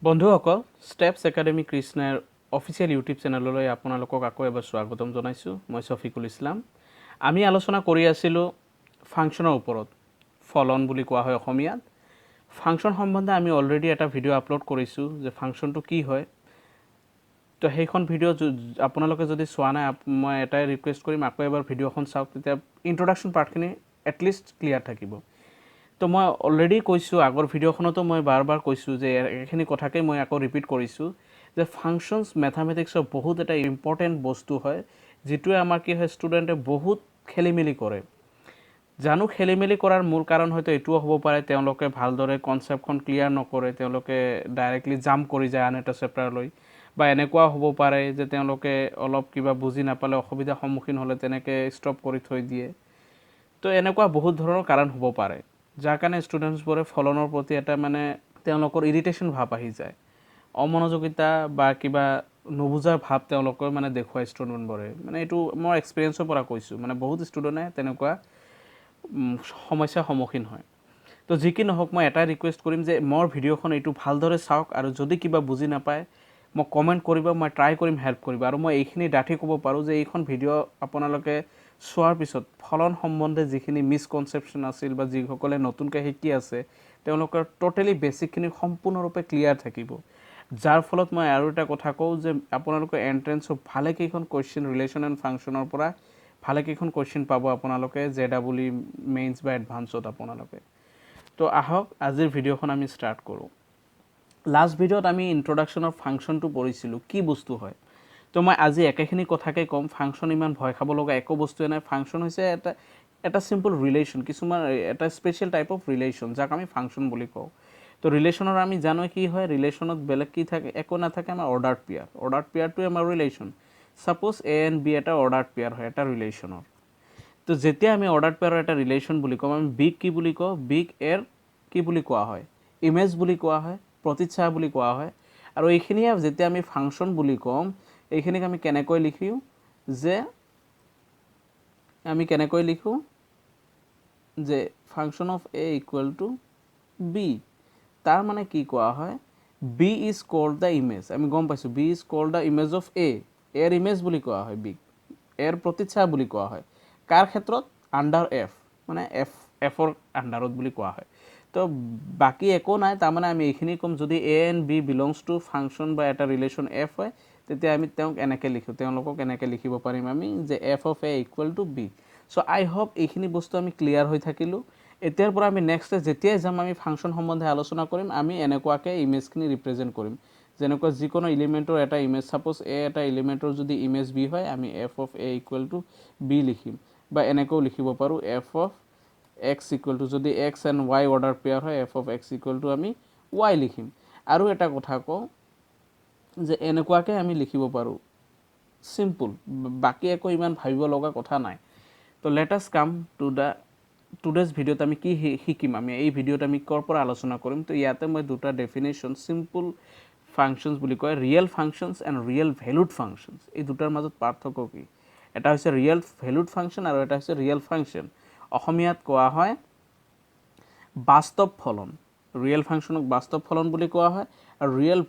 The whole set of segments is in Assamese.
বন্ধুসকল ষ্টেপছ একাডেমি কৃষ্ণৰ অফিচিয়েল ইউটিউব চেনেললৈ আপোনালোকক আকৌ এবাৰ স্বাগতম জনাইছোঁ। মই শফিকুল ইছলাম। আমি আলোচনা কৰি আছিলোঁ ফাংচনৰ ওপৰত। ফলন বুলি কোৱা হয় অসমীয়াত। ফাংচন সম্বন্ধে আমি অলৰেডি এটা ভিডিঅ' আপলোড কৰিছোঁ যে ফাংচনটো কি হয়। তো সেইখন ভিডিঅ' আপোনালোকে যদি চোৱা নাই মই এটাই ৰিকুৱেষ্ট কৰিম আকৌ এবাৰ ভিডিঅ'খন চাওক, তেতিয়া ইন্ট্ৰডাকশ্যন পাৰ্টখিনি এটলিষ্ট ক্লিয়াৰ থাকিব। তো মই অলৰেডি কৈছোঁ আগৰ ভিডিঅ'খনতো মই বাৰ কৈছোঁ যে এইখিনি কথাকে মই আকৌ ৰিপিট কৰিছোঁ যে ফাংচনছ মেথামেটিক্সৰ বহুত এটা ইম্পৰ্টেণ্ট বস্তু হয়, যিটোৱে আমাৰ কি হয় ষ্টুডেণ্টে বহুত খেলিমেলি কৰে। জানো খেলিমেলি কৰাৰ মূল কাৰণ হয়তো এইটোও হ'ব পাৰে তেওঁলোকে ভালদৰে কনচেপ্টখন ক্লিয়াৰ নকৰে, তেওঁলোকে ডাইৰেক্টলি জাম্প কৰি যায় আন এটা চেপ্টাৰলৈ, বা এনেকুৱাও হ'ব পাৰে যে তেওঁলোকে অলপ কিবা বুজি নাপালে অসুবিধাৰ সন্মুখীন হ'লে তেনেকৈ ষ্টপ কৰি থৈ দিয়ে। তো এনেকুৱা বহুত ধৰণৰ কাৰণ হ'ব পাৰে, যাৰ কাৰণে ষ্টুডেণ্টছবোৰে ফলনৰ প্ৰতি এটা তেওঁলোকৰ ইৰিটেশ্যন ভাৱ আহি যায়, অমনোযোগিতা বা কিবা নুবুজাৰ ভাৱ তেওঁলোকৰ দেখুৱায় ষ্টুডেণ্টবোৰে। এইটো মই এক্সপিৰিয়েঞ্চৰ পৰা কৈছোঁ, বহুত ষ্টুডেণ্টে তেনেকুৱা সমস্যাৰ সন্মুখীন হয়। তো যি কি নহওক মই এটাই ৰিকুৱেষ্ট কৰিম যে মোৰ ভিডিঅ'খন এইটো ভালদৰে চাওক, আৰু যদি কিবা বুজি নাপায় মোক কমেণ্ট কৰিব, মই ট্ৰাই কৰিম হেল্প কৰিব। আৰু মই এইখিনি ডাঠি ক'ব পাৰোঁ যে এইখন ভিডিঅ' আপোনালোকে চোৱাৰ পিছত ফলন সম্বন্ধে যিখিনি মিছকনচেপশ্যন আছিল বা যিসকলে নতুনকৈ শিকি আছে তেওঁলোকৰ টোটেলি বেছিকখিনি সম্পূৰ্ণৰূপে ক্লিয়াৰ থাকিব। যাৰ ফলত মই আৰু এটা কথা কওঁ যে আপোনালোকৰ এণ্ট্ৰেঞ্চত ভালেকেইখন কুৱেশ্যন ৰিলেশ্যন এণ্ড ফাংচনৰ পৰা ভালেকেইখন কুৱেশ্যন পাব আপোনালোকে JEE মেইনছ বা এডভান্সত আপোনালোকে। তো আহক আজিৰ ভিডিঅ'খন আমি ষ্টাৰ্ট কৰোঁ। লাষ্ট ভিডিঅ'ত আমি ইন্ট্ৰডাকশ্যন অফ ফাংচনটো পঢ়িছিলোঁ, কি বস্তু হয়। তো মই আজি একেখিনি কথাকে ক'ম। ফাংচন ইমান ভয় খাব লগা একো বস্তুৱে নাই। ফাংচন হৈছে এটা চিম্পল ৰিলেশ্যন, কিছুমান এটা স্পেচিয়েল টাইপ অফ ৰিলেশ্যন, যাক আমি ফাংচন বুলি কওঁ। তো ৰিলেশ্যনৰ আমি জানো কি হয়, ৰিলেশ্যনত বেলেগ কি থাকে, একো নাথাকে, আমাৰ অৰ্ডাৰ্ড পেয়াৰ। অৰ্ডাৰ্ড পেয়াৰটোৱে আমাৰ relation. Suppose A and B এটা অৰ্ডাৰ্ড পেয়াৰ হয় এটা ৰিলেশ্যনৰ। তো যেতিয়া আমি অৰ্ডাৰ্ড পেয়াৰৰ এটা ৰিলেশ্যন বুলি কওঁ, আমি বিগ কি বুলি কওঁ, বিগ এৰ কি বুলি কোৱা হয়, ইমেজ বুলি কোৱা হয়, প্ৰতিচ্ছায়া বুলি কোৱা হয়। আৰু এইখিনিয়ে যেতিয়া আমি ফাংচন বুলি কওঁ, এইখিনিক আমি কেনেকৈ লিখোঁ যে function of A equal to B. তাৰ কি কোৱা হয়, B is called the image. আমি গম পাইছোঁ B is called the image of A. এৰ ইমেজ বুলি কোৱা হয় বিগ, এৰ প্ৰতিচ্ছায়া বুলি কোৱা হয়। কাৰ ক্ষেত্ৰত, আণ্ডাৰ এফ, এফৰ আণ্ডাৰত বুলি কোৱা হয়। তো বাকী একো নাই, তাৰমানে আমি এইখিনি ক'ম যদি A and B belongs two function বা এটা ৰিলেশ্যন এফ হয়, তেতিয়া আমি তেওঁলোকক এনেকৈ লিখিব পাৰিম আমি যে F of A equal to B. So' I hope এইখিনি বস্তু আমি ক্লিয়াৰ হৈ থাকিলোঁ। এতিয়াৰ পৰা আমি নেক্সট যেতিয়াই যাম আমি ফাংচন সম্বন্ধে আলোচনা কৰিম, আমি এনেকুৱাকৈ ইমেজখিনি ৰিপ্ৰেজেণ্ট কৰিম। যেনেকুৱা যিকোনো এলিমেণ্টৰ এটা ইমেজ, ছাপ'জ এ এটা এলিমেণ্টৰ যদি ইমেজ বি হয়, আমি F of A equal to B লিখিম। বা এনেকৈও লিখিব পাৰোঁ F of X equal to, যদি X and Y ordered pair হয়, F of X equal to আমি ৱাই লিখিম। আৰু এটা কথা কওঁ যে এনেকুৱাকৈ আমি লিখিব পাৰোঁ, চিম্পুল, বাকী একো ইমান ভাবিব লগা কথা নাই। তো let us come to the today's ভিডিঅ'ত আমি কি শিকিম, আমি এই ভিডিঅ'ত আমি ক'ৰ পৰা আলোচনা কৰিম। তো ইয়াতে মই দুটা ডেফিনেশ্যন, চিম্পল ফাংচনছ বুলি কয়, real functions and real valued functions, এই দুটাৰ মাজত পাৰ্থক্য কি। এটা হৈছে ৰিয়েল ভেলুড ফাংচন আৰু এটা হৈছে ৰিয়েল ফাংচন। অসমীয়াত কোৱা হয় বাস্তৱ ফলন। ৰিয়েল ফাংচনক বাস্তৱ ফলন বুলি কোৱা হয়, আৰু ৰিয়েল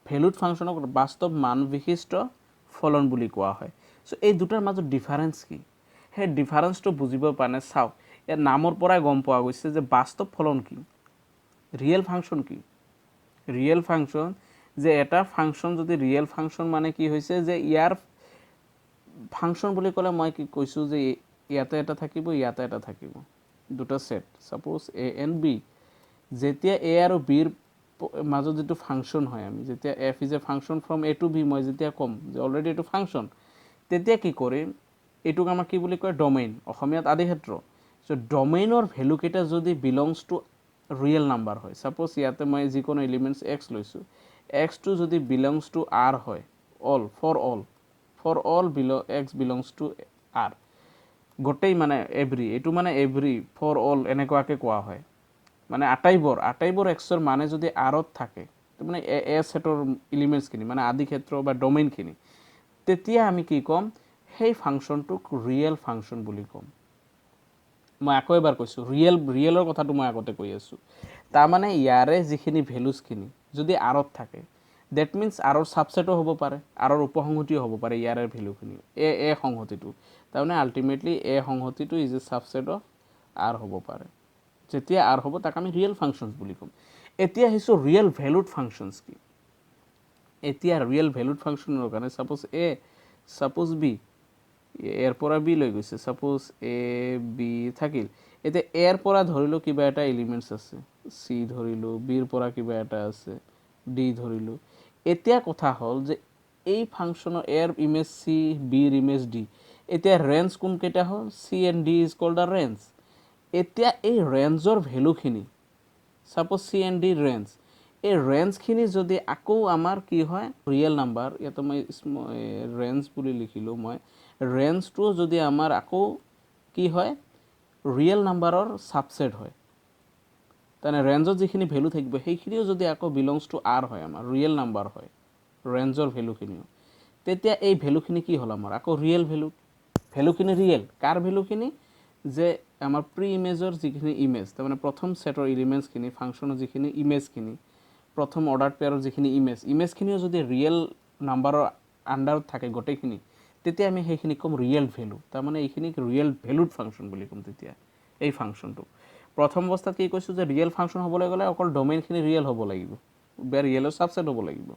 ভেলুড ফাংচনক বাস্তৱ মান বিশিষ্ট ফলন বুলি কোৱা হয়। চ' এই দুটাৰ মাজত ডিফাৰেঞ্চ কি, সেই ডিফাৰেঞ্চটো বুজিব পৰা নাই। চাওক, ইয়াৰ নামৰ পৰাই গম পোৱা গৈছে যে বাস্তৱ ফলন কি, ৰিয়েল ফাংচন কি। ৰিয়েল ফাংচন যে এটা ফাংচন যদি ৰিয়েল ফাংচন কি হৈছে যে ইয়াৰ ফাংচন বুলি ক'লে মই কি কৈছোঁ যে ইয়াতে এটা থাকিব, ইয়াতে এটা থাকিব, দুটা set, suppose A and B. যেতিয়া এ আৰু বিৰ মাজত যিটো ফাংচন হয়, আমি যেতিয়া F is A function from A to B, মই যেতিয়া ক'ম যে অলৰেডি এইটো ফাংচন, তেতিয়া কি কৰিম, এইটোক আমাক কি বুলি কয়, ডমেইন, অসমীয়াত আদিক্ষেত্ৰ। চ' ডমেইনৰ ভেলুকেইটা যদি বিলংছ টু ৰিয়েল নাম্বাৰ হয়, ছাপ'জ ইয়াতে মই যিকোনো এলিমেণ্টছ এক্স লৈছোঁ, এক্সটো যদি বিলংছ টু আৰ হয়, for all x belongs to R, গোটেই এভৰি, এইটো এভৰি, ফৰ অল এনেকুৱাকৈ কোৱা হয়। আটাইবোৰ এক্সৰ যদি আৰত থাকে, এ ছেটৰ এলিমেণ্টছখিনি আদিক্ষেত্ৰ বা ডমেইনখিনি, তেতিয়া আমি কি ক'ম, সেই ফাংচনটোক ৰিয়েল ফাংচন বুলি ক'ম। মই আকৌ এবাৰ কৈছোঁ, ৰিয়েলৰ কথাটো মই আগতে কৈ আছোঁ। তাৰমানে ইয়াৰে যিখিনি ভেলুজখিনি, যদি আৰত থাকে দ্যাট মিন্স আৰৰ সাবসেটও হ'ব পাৰে আৰৰ উপসংহতিও হ'ব পাৰে ইয়াৰ ভ্যালুখিনি এ সংহতিটো তাৰমানে আলটিমেটলি এ সংহতিটো is a subset of R হ'ব পাৰে যেতিয়া আৰ হ'ব তাক আমি ৰিয়েল ফাংশনছ বুলি ক'ম এতিয়া আহিছোঁ ৰিয়েল ভ্যালুড ফাংশনছ কি এতিয়া ৰিয়েল ভ্যালুড ফাংশনৰ কাৰণে সাপোজ বি এৰ পৰা বি লৈ গৈছে সাপোজ এ বি থাকিল এতিয়া এৰ পৰা ধৰিলো কিবা এটা এলিমেন্টছ আছে সি ধৰিলো বিৰ পৰা কিবা এটা আছে ডি ধৰিলো এতিয়া কথা হ'ল যে এই ফাংশনৰ এৰ ইমেজ সি বিৰ ইমেজ ডি এতিয়া ৰেঞ্জ কোন কেইটা হ'ল C and D is called the range এতিয়া এই ৰেঞ্জৰ ভ্যালুখিনি suppose C and D range এই ৰেঞ্জখিনি যদি আকৌ আমাৰ কি হয় ৰিয়েল নাম্বাৰ ইয়াতে মই ৰেঞ্জ বুলি লিখিলোঁ মই ৰেঞ্জটো যদি আমাৰ আকৌ কি হয় ৰিয়েল নাম্বাৰৰ সাবসেট হয় তাৰমানে ৰেঞ্জত যিখিনি ভ্যালু থাকিব সেইখিনিও যদি আকৌ বিলংছ টু আৰ হয় আমাৰ ৰিয়েল নাম্বাৰ হয় ৰেঞ্জৰ ভ্যালুখিনিও তেতিয়া এই ভ্যালুখিনি কি হ'ল আমাৰ আকৌ ৰিয়েল ভ্যালুখিনি ৰিয়েল কাৰ ভ্যালুখিনি যে আমাৰ প্ৰি ইমেজৰ যিখিনি ইমেজ তাৰমানে প্ৰথম সেটৰ এলিমেন্টছখিনি ফাংশনৰ যিখিনি ইমেজখিনি প্ৰথম অৰ্ডাৰ পেয়াৰৰ যিখিনি ইমেজখিনিও যদি ৰিয়েল নাম্বাৰৰ আন্ডাৰত থাকে গোটেইখিনি তেতিয়া আমি সেইখিনি কম ৰিয়েল ভ্যালু তাৰমানে এইখিনিক ৰিয়েল ভ্যালুড ফাংশন বুলি ক'ম তেতিয়া এই ফাংশনটো প্ৰথম অৱস্থাত কি কৈছোঁ যে ৰিয়েল ফাংশন হ'বলৈ গ'লে অকল ডোমেইনখিনি ৰিয়েল হ'ব লাগিব বা ৰিয়েলৰ সাবসেট হ'ব লাগিব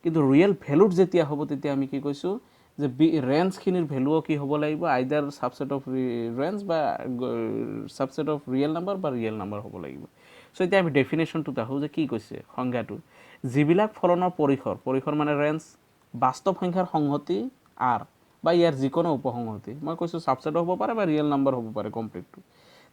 কিন্তু ৰিয়েল ভ্যালুড যেতিয়া হ'ব তেতিয়া আমি কি কৈছোঁ যে ৰেঞ্জখিনিৰ ভ্যালুও কি হ'ব লাগিব আইদাৰ সাবসেট অফ ৰেঞ্জ বা সাবসেট অফ ৰিয়েল নাম্বাৰ বা ৰিয়েল নাম্বাৰ হ'ব লাগিব সো এতিয়া আমি ডেফিনেশ্যনটোত আহোঁ যে কি কৈছে সংজ্ঞাটো যিবিলাক ফলনৰ পৰিসৰ মানে ৰেঞ্জ বাস্তৱ সংখ্যাৰ সংহতি আৰ বা ইয়াৰ যিকোনো উপসংহতি মই কৈছোঁ সাবসেট হ'ব পাৰে বা ৰিয়েল নাম্বাৰ হ'ব পাৰে কমপ্লিটটো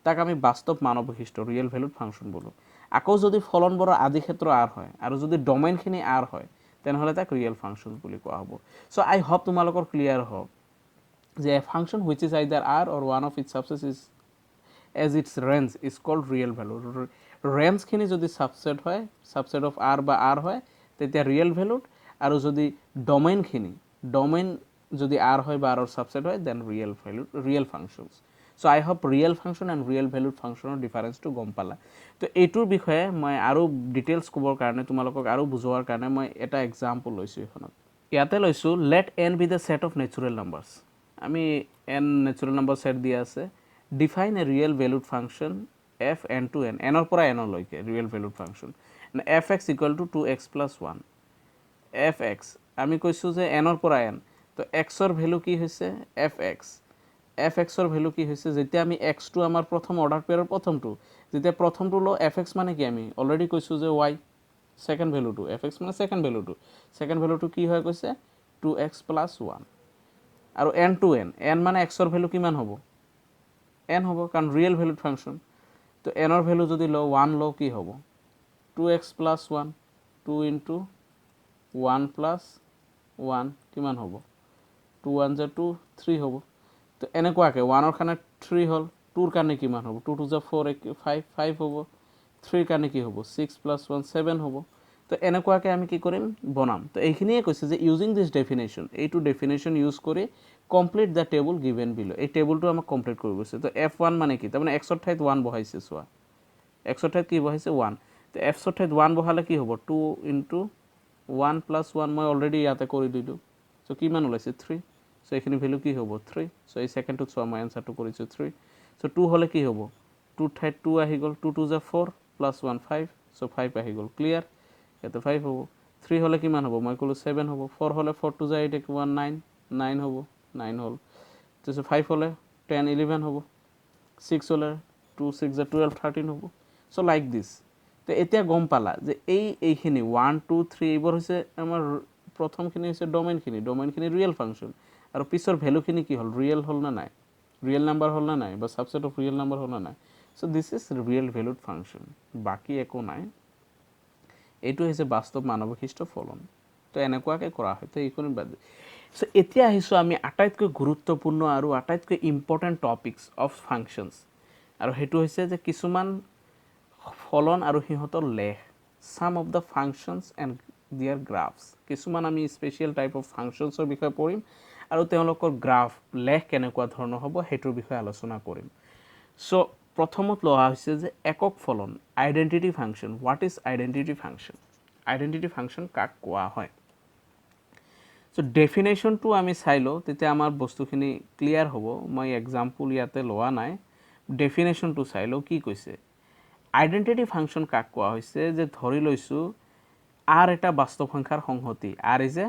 তাক আমি বাস্তৱ মান বৈশিষ্ট্য ৰিয়েল ভ্যালুড ফাংশন বোলো আকৌ যদি ফলনবোৰৰ আদি ক্ষেত্ৰ আৰ হয় আৰু যদি ডোমেইনখিনি আৰ হয় তেনেহ'লে তাক ৰিয়েল ফাংশন বুলি কোৱা হ'ব সো আই হোপ তোমালোকৰ ক্লিয়াৰ হওক যে A function which is either R or one of its subset is as its range is called real value ৰেঞ্জখিনি যদি সাবসেট হয় সাবসেট অফ আৰ বা আৰ হয় তেতিয়া ৰিয়েল ভ্যালুড আৰু যদি ডোমেইন যদি আৰ হয় বা আৰৰ সাবসেট হয় then real functions so I hope real function and real valued ফাংশনৰ ডিফাৰেন্সটো গম পালা তো এইটোৰ বিষয়ে মই আৰু ডিটেইলছ ক'বৰ কাৰণে তোমালোকক আৰু বুজোৱাৰ কাৰণে মই এটা এক্সাম্পল লৈছোঁ এখনত ইয়াতে লৈছোঁ let N be the set of natural numbers আমি এন নেচুৰেল নাম্বাৰ সেট দিয়া আছে define a real valued function F N to N এনৰ পৰা এনলৈকে real valued function F X equal to 2x + 1 F X আমি কৈছোঁ যে এনৰ পৰা এন তো এক্সৰ ভ্যালু কি হৈছে এফ এক্সৰ ভ্যালু কি হৈছে যেতিয়া আমি এক্সটো আমাৰ প্ৰথম অৰ্ডাৰ পেয়াৰৰ প্ৰথমটো যেতিয়া প্ৰথমটো ল এফ এক্স মানে কি আমি অলৰেডি কৈছোঁ যে ৱাই সেকেন্ড ভ্যালুটো এফ এক্স মানে সেকেন্ড ভ্যালুটো কি হয় কৈছে 2x + 1 আৰু এন টু এন মানে এক্সৰ ভ্যালু কিমান হ'ব এন হ'ব কাৰণ ৰিয়েল ভ্যালুড ফাংশন তো এনৰ ভ্যালু যদি ল 1 ল কি হ'ব 2x + 1 2 * 1 + 1 কিমান হ'ব 2 * 1 = 2 3 হ'ব তো এনেকুৱাকৈ 1ৰ কাৰণে 3 হ'ল 2ৰ কাৰণে কিমান হ'ব 2 * 2 = 4 5 হ'ব 3ৰ কাৰণে কি হ'ব 6 + 1 7 হ'ব তো এনেকুৱাকৈ আমি কি কৰিম বনাম তো এইখিনিয়ে কৈছে যে ইউজিং দিছ ডেফিনেশ্যন এইটো ডেফিনেশ্যন ইউজ কৰি কমপ্লিট দ্য টেবল গিভেন বিলো এই টেবলটো আমাক কমপ্লিট কৰিব গৈছে তো f1 মানে কি তাৰমানে এক্সৰ ঠাইত 1 বহাইছে চোৱা এক্সৰ ঠাইত কি বহাইছে 1 তো এফৰ ঠাইত 1 বহালে কি হ'ব 2 * 1 + 1 মই অলৰেডি ইয়াতে কৰি দিলোঁ সো কিমান ওলাইছে 3 সো এইখিনি ভ্যালু কি হ'ব 3 সো এই সেকেন্ডটোত চোৱা মই এনসাৰটো কৰিছোঁ 3 সো 2 হ'লে কি হ'ব 2 ঠাইত 2 আহি গ'ল 2 * 2 = 4 + 1 5 সো 5 আহি গ'ল ক্লিয়াৰ ইয়াতে 5 হ'ব 3 হ'লে কিমান হ'ব মই ক'লোঁ 7 হ'ব 4 হ'লে 4 * 2 = 8 1 9 9 হ'ব 9 হ'ল তাৰপিছত 5 হ'লে 10 11 হ'ব 6 হ'লে 2 6 = 12 13 হ'ব সো লাইক দিছ তো এতিয়া গম পালা যে এইখিনি 1 2 3 এইবোৰ হৈছে আমাৰ প্ৰথমখিনি হৈছে ডোমেইনখিনি ৰিয়েল ফাংশন আৰু পিছৰ ভ্যালুখিনি কি হ'ল ৰিয়েল হ'ল না নাই ৰিয়েল নাম্বাৰ হ'ল না নাই বা সাবসেট অফ ৰিয়েল নাম্বাৰ হ'ল না নাই so this is real valued function বাকি একো নাই এইটো হৈছে বাস্তৱ মান বৈশিষ্ট্য ফলন তো এনেকুৱাকৈ কৰা হয় তো এইখিনি বাদ সো এতিয়া আহিছোঁ আমি আটাইতকৈ গুৰুত্বপূৰ্ণ আৰু আটাইতকৈ ইম্পৰ্টেণ্ট টপিকছ অফ ফাংশনছ আৰু সেইটো হৈছে যে কিছুমান ফলন আৰু সিহঁতৰ লেখ সাম অফ দ্য ফাংশনছ এণ্ড দিয়াৰ গ্ৰাফছ কিছুমান আমি স্পেচিয়েল টাইপ অফ ফাংশনছৰ বিষয়ে পঢ়িম আৰু তেওঁলোকৰ গ্ৰাফ লেখ কেনেকুৱা ধৰণৰ হ'ব সেইটোৰ বিষয়ে আলোচনা কৰিম সো প্ৰথমত লোৱা হৈছে যে একক ফলন identity function what is identity function identity function কাক কোৱা হয় সো ডেফিনেশ্যনটো আমি চাই লওঁ তেতিয়া আমাৰ বস্তুখিনি ক্লিয়াৰ হ'ব মই এক্সাম্পল ইয়াতে লোৱা নাই ডেফিনেশ্যনটো চাই লওঁ কি কৈছে আইডেন্টিটি ফাংচন কাক কোৱা হৈছে যে ধৰি লৈছোঁ R এটা বাস্তৱ সংখ্যাৰ সংহতি R is a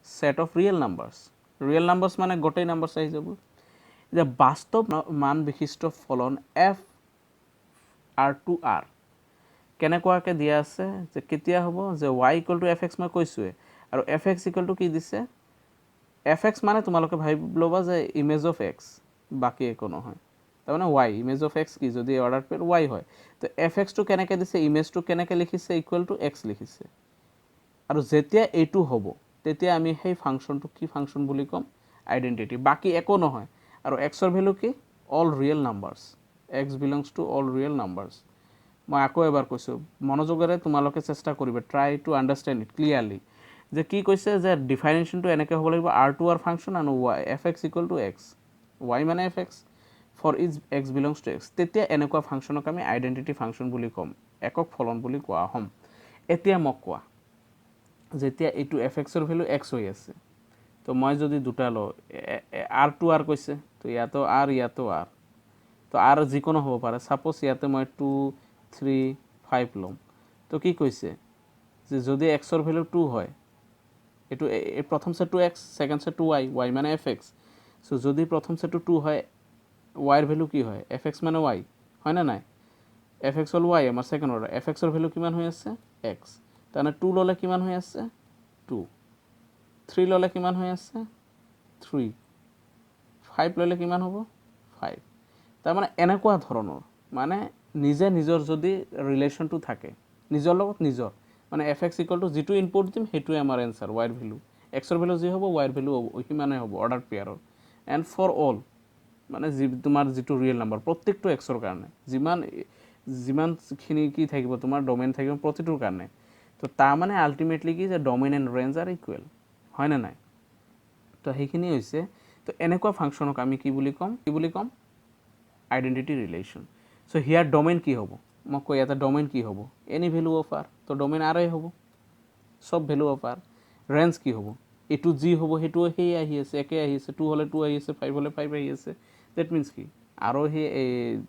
set of real numbers মানে গোটেই নাম্বাৰছ আহি যাব যে বাস্তৱ মান বিশিষ্ট ফলন f R কেনেকুৱাকৈ দিয়া আছে যে কেতিয়া হ'ব যে y = fx মই কৈছোৱে আৰু fx = কি দিছে fx মানে তোমালোকে ভাবি ল'বা যে ইমেজ অফ x বাকি একো নহয় তাৰমানে y ইমেজ অফ x কি যদি অৰ্ডাৰ পেয়াৰ y হয় তো fx টো কেনেকৈ দিছে ইমেজটো কেনেকৈ লিখিছে = x লিখিছে আৰু যেতিয়া এইটো হ'ব তেতিয়া আমি সেই ফাংচনটো কি ফাংচন বুলি ক'ম আইডেন্টিটি বাকি একো নহয় আৰু x ৰ ভ্যালু কি all real numbers x belongs to all real numbers মই আকৌ এবাৰ কৈছো মনোযোগেৰে তোমালোকে চেষ্টা কৰিবা ট্ৰাই টু আন্ডাৰষ্টেণ্ড ইট ক্লিয়াৰলি যে কি কৈছে যে ডিফাইনেশ্যনটো এনেকৈ হ'ব লাগিব r2 r ফাংচন আৰু fx = x y মানে fx for each x belongs to x তেতিয়া এনেকুৱা ফাংচনক আমি আইডেন্টিটি ফাংচন বুলি ক'ম একক ফলন বুলি কোৱা হ'ম এতিয়া মোক কোৱা যেতিয়া এইটো fx ৰ ভ্যালু x হৈ আছে তো মই যদি দুটা লওঁ r2 r কৈছে তো ইয়াতো r ইয়াতো r তো r যিকোনো হ'ব পাৰে সাপোজ ইয়াতে মই 2 3 5 লম তো কি কৈছে যে যদি x ৰ ভ্যালু 2 হয় এটো প্ৰথম সেটটো x সেকেন্ড সেটটো y y মানে fx সো যদি প্ৰথম সেটটো 2 হয় y ৰ ভ্যালু কি হয় fx মানে y হয় না নাই fx হল y আমাৰ সেকেন্ড অৰ্ডাৰ fx ৰ ভ্যালু কিমান হৈ আছে x তানে 2 ললে কিমান হৈ আছে 2 3 ললে কিমান হৈ আছে 3 5 ললে কিমান হ'ব 5 তাৰ মানে এনেকুৱা ধৰণৰ মানে নিজে নিজৰ যদি ৰিলেশনটো থাকে নিজৰ লগত নিজৰ মানে fx = যেটো ইনপুট দিম হেতুই আমাৰ आंसर y ৰ ভ্যালু x ৰ ভ্যালু যি হ'ব y ৰ ভ্যালু ওহিমানে হ'ব অৰ্ডাৰ পেয়াৰৰ এন্ড ফৰ অল মানে তোমাৰ যেটো ৰিয়েল নাম্বাৰ প্ৰত্যেকটো x ৰ কাৰণে যিমানখিনি কি থাকিব তোমাৰ ডোমেইন থাকিব প্ৰতিটোৰ কাৰণে তো তা মানে আলটিমেটলি কি যে domain and range R equal হয় না নাই তো সেইখিনি হৈছে তো এনেকুৱা ফাংচনক আমি কি বুলি কম আইডেন্টিটি ৰিলেশন সো হিয়াৰ ডোমেইন কি হ'ব মই কৈ এটা ডোমেইন কি হ'ব এনি ভ্যালু অফ r তো ডোমেইন r এ হ'ব সব ভ্যালু অফ r ৰেঞ্জ কি হ'ব এটু জি হ'ব হেতু হেই আহি আছে একে আহি আছে 2 হলে 2 আহি আছে 5 হলে 5 আহি আছে দ্যাট মিন্স কি আৰু হে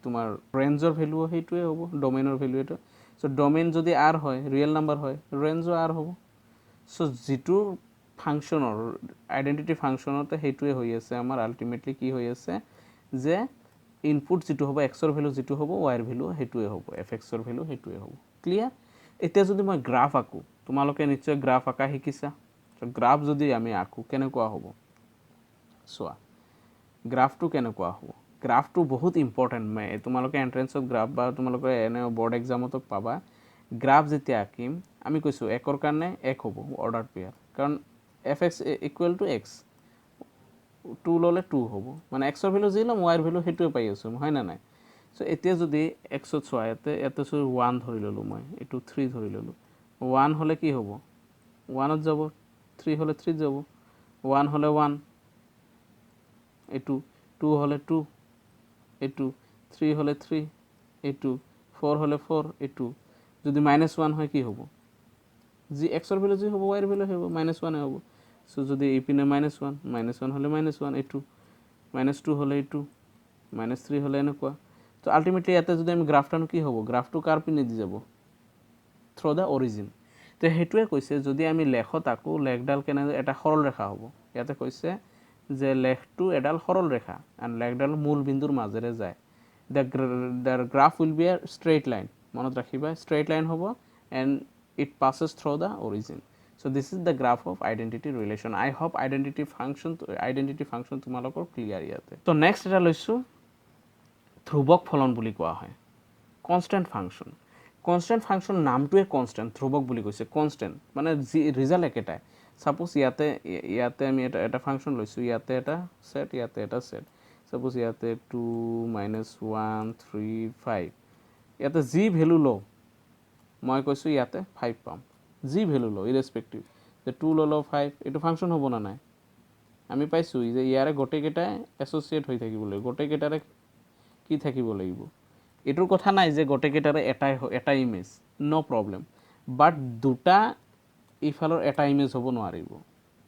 তোমাৰ ৰেঞ্জৰ ভ্যালু হেতুৱে হ'ব ডোমেইনৰ ভ্যালু এটা সো ডোমেইন যদি r হয় ৰিয়েল নাম্বাৰ হয় ৰেঞ্জও r হ'ব সো যেটো ফাংশনৰ আইডেন্টিটি ফাংশনতে হেতুৱে হৈ আছে আমাৰ আলটিমেটলি কি হৈ আছে যে ইনপুট যেটো হ'ব x ৰ ভ্যালু যেটো হ'ব y ৰ ভ্যালু হেতুৱে হ'ব fx ৰ ভ্যালু হেতুৱে হ'ব ক্লিয়াৰ এতিয়া যদি মই গ্ৰাফ আঁকো তোমালোকে নিশ্চয় গ্ৰাফ আঁকা শিকিছা তো গ্ৰাফ যদি আমি আঁকো কেনেকুৱা হ'ব সোৱা গ্ৰাফটো কেনেকুৱা হ'ব গ্ৰাফটো বহুত ইম্পৰ্টেন্ট তোমালোকে এন্ট্ৰেন্সত গ্ৰাফ বা তোমালোকে এনে বোৰ্ড এক্সামতো পাবা গ্ৰাফ যেতিয়া আঁকিম আমি কৈছো একৰ কাৰণে এক হ'ব অৰ্ডাৰ পেয়াৰ কাৰণ fx = x 2 ললে 2 হ'ব মানে x ৰ ভ্যালু যি লম y ৰ ভ্যালু হেতুৱে পাই আছো হয় না নাই সো এতিয়া যদি x ত সোৱা এতে 1 ধৰি ললো মই এটু 3 ধৰি ললো 1 হলে কি হ'ব 1 ত যাব 3 হলে 3 যাব 1 হলে 1 এটু 2 হলে 2 এটু 3 হলে 3 এটু 4 হলে 4 এটু যদি -1 হয় কি হ'ব জি x ৰ ভ্যালু যি হ'ব y ৰ ভ্যালু হ'ব -1 হ'ব সো যদি ইপিনে -1 হলে -1 এটু -2 হলে এটু -3 হলে এনেকুৱা তো আলটিমেটলি ইয়াতে যদি আমি গ্ৰাফটানো কি হ'ব গ্ৰাফটো কাৰ পিনে দি যাব থ্ৰু দা অৰিজিন তো হেতুৱে কৈছে যদি আমি লেখত আকো লেখডাল কেনে এটা সৰল ৰেখা হ'ব ইয়াতে কৈছে যে লেখটো এডাল সৰল ৰেখা আৰু লেখডাল মূল বিন্দুৰ মাজেৰে যায় the graph will be a straight line মনত ৰাখিবা straight line হ'ব and it passes through the origin so this is the graph of identity relation I hope identity function তোমালোকৰ ক্লিয়াৰ ইয়াতে তো নেক্সট এটা লৈছো ধ্ৰুবক ফলন বুলি কোৱা হয় কনস্ট্যান্ট ফাংশন নামটোৱে কনস্ট্যান্ট ধ্ৰুবক বুলি কৈছে কনস্ট্যান্ট মানে ৰিজাল্ট একেটাই সাপোজ ইয়াতে আমি এটা ফাংশন লৈছো ইয়াতে এটা সেট ইয়াতে এটা সেট সাপোজ ইয়াতে 2 -1 3 5 ইয়াতে জি ভ্যালু লো মই কৈছো ইয়াতে 5 পাম জি ভ্যালু লো ইৰেসপেক্টিভ যে 2 ললো 5 এটো ফাংশন হ'ব না নাই আমি পাইছো যে ইয়াৰে গোটে কেটা এসোসিয়েট হৈ থাকিব লাগিব গোটে কেটাৰে কি থাকিব লাগিব এটোৰ কথা নাই যে গোটে কেটাৰে এটা ইমেজ নো প্ৰবলেম বাট দুটা ইফালৰ এটা ইমেজ হ'ব নোৱাৰিব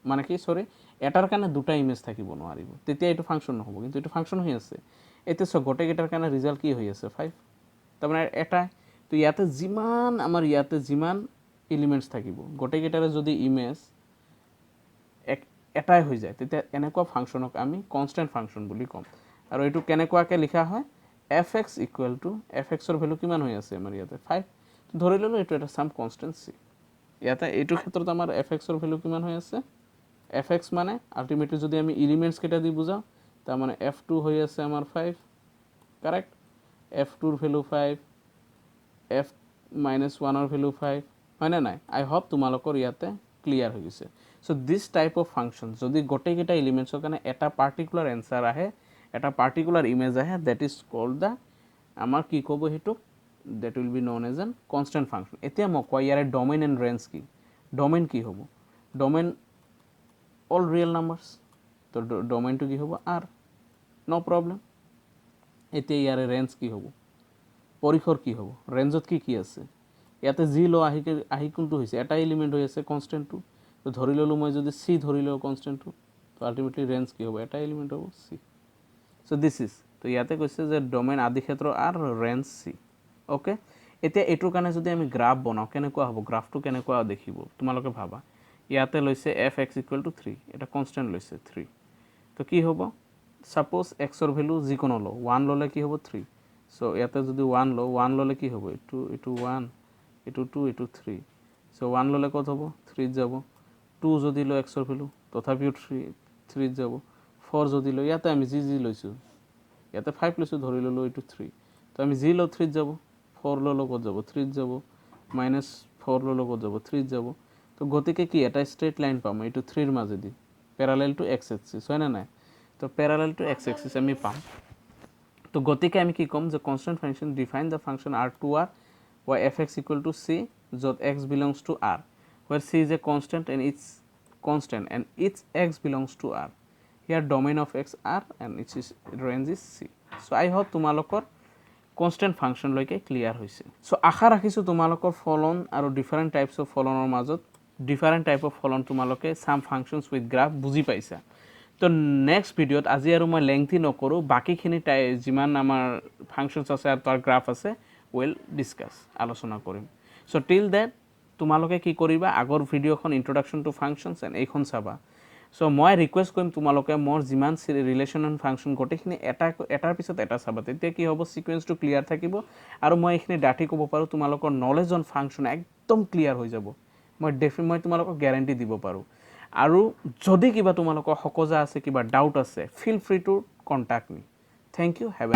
মানে কি সৰি এটাৰ কাৰণে দুটা ইমেজ থাকিব নোৱাৰিব তেতিয়া এইটো ফাংচন নহ'ব কিন্তু এইটো ফাংচন হৈ আছে এতিয়া সব গোটেইকেইটাৰ কাৰণে ৰিজাল্ট কি হৈ আছে 5 তাৰমানে এটা তো ইয়াতে যিমান আমাৰ ইয়াতে যিমান এলিমেন্টস থাকিব গোটেইকেইটাৰে যদি ইমেজ এটাই হৈ যায় তেতিয়া এনেকুৱা ফাংচনক আমি কনস্ট্যান্ট ফাংচন বুলি কম আৰু এইটো কেনেকুৱাকে লিখা হয় fx fx ৰ ভ্যালু কিমান হৈ আছে আমাৰ ইয়াতে 5 ধৰি ললো এইটো এটা সাম কনস্ট্যান্ট c ইয়াতে এইটো ক্ষেত্ৰত আমাৰ fx ৰ ভ্যালু কিমান হৈ আছে fx মানে আলটিমেটলি যদি আমি এলিমেন্টস কেইটা দি বুজাও তাৰ মানে f2 হৈ আছে আমাৰ 5 কাৰেক্ট f2 ৰ ভ্যালু 5 f - 1 ৰ ভ্যালু 5 হয় না নাই আই হোপ তোমালোকৰ ইয়াতে ক্লিয়াৰ হৈ গৈছে so this type of function যদি গোটেইকেইটা এলিমেন্টছৰ কাৰণে এটা পাৰ্টিকুলাৰ এনসাৰ আহে এটা পাৰ্টিকুলাৰ ইমেজ আহে দ্যাট ইজ কল্ড দা আমাৰ কি ক'ব হেতু that will be known as an constant function এতিয়া মই কয় ইয়াৰে ডোমেইন এন্ড ৰেঞ্জ কি ডোমেইন কি হ'ব ডোমেইন অল ৰিয়েল নাম্বাৰস তো ডোমেইনটো কি হ'ব r নো প্ৰবলেম এতিয়া ইয়াৰে ৰেঞ্জ কি হ'ব পৰিখৰ কি হ'ব ৰেঞ্জত কি আছে ইয়াতে জি লো আহি কোনটো হৈছে এটা এলিমেন্ট হৈ আছে কনস্ট্যান্টটো তো ধৰি ললো মই যদি c ধৰি লও কনস্ট্যান্টটো তো আলটিমেটলি ৰেঞ্জ কি হ'ব এটা এলিমেন্ট হ'ব c সো দিস ইজ তো ইয়াতে কৈছে যে ডোমেইন আদি ক্ষেত্ৰ r ৰেঞ্জ c ওকে এতিয়া এটোৰ কাৰণে যদি আমি গ্ৰাফ বনাও কেনেকুৱা হ'ব গ্ৰাফটো কেনেকুৱা দেখিব তোমালোকে ভাবা ইয়াতে লৈছে fx = 3 এটা কনস্ট্যান্ট লৈছে 3 তো কি হ'ব সাপোজ x ৰ ভ্যালু যিকোনো লো 1 ললে কি হ'ব 3 সো ইয়াতে যদি 1 ললে কি হ'ব এটো 1 এটো 2 এটো 3 সো 1 ললে কত হ'ব 3 যাব 2 যদি লো x ৰ ভ্যালু তথাপিও 3 যাব 4 যদি লো ইয়াতে আমি জি লৈছো ইয়াতে 5 লৈছো ধৰি ললো এটো 3 তো আমি জি লো 3 যাব 4 ললো কত যাব 3 যাব -4 ললো কত যাব 3 যাব তো গতিকে কি এটা স্ট্রেট লাইন পাম এটো 3 এর মাঝেদি প্যারালাল টু x অ্যাক্সিস হয় না না তো প্যারালাল টু x অ্যাক্সিস আমি পাম তো গতিকে আমি কি কম যে constant function define the function r2r where fx = c যত x belongs to r where c is a constant and its x belongs to r here domain of x r and its range is c so I hope তোমালোকৰ কনস্ট্যান্ট ফাংশন লৈকে ক্লিয়াৰ হৈছে সো আশা ৰাখিছো তোমালোকৰ ফলন আৰু ডিফাৰেন্ট টাইপস অফ ফলনৰ মাজত ডিফাৰেন্ট টাইপ অফ ফলন তোমালোকে সাম ফাংশনস উইথ গ্ৰাফ বুজি পাইছা তো নেক্সট ভিডিওত আজি আৰু মই লেংথি নকৰো বাকিখিনি যিমান আমাৰ ফাংশনস আছে আৰু তাৰ গ্ৰাফ আছে উইল ডিসকাস আলোচনা কৰিম সো টিল দ্যাট তোমালোকে কি কৰিবা আগৰ ভিডিওখন ইন্ট্ৰোডাকশন টু ফাংশনস এন্ড এইখন চাবা সো মই ৰিকুৱেষ্ট কৰিম তোমালোকে মোৰ যিমান ৰিলেশন এন্ড ফাংশন গোটেইখিনি এটাৰ পিছত এটা চাবা তেতিয়া কি হ'ব সিকোয়েন্সটো ক্লিয়াৰ থাকিব আৰু মই এইখিনি ডাটি ক'ব পাৰো তোমালোকৰ নলেজ অন ফাংশন একদম ক্লিয়াৰ হৈ যাব মই তোমালোকক গ্যাৰান্টি দিব পাৰো আৰু যদি কিবা তোমালোকৰ হকজা আছে কিবা ডাউট আছে feel free to contact me thank you have A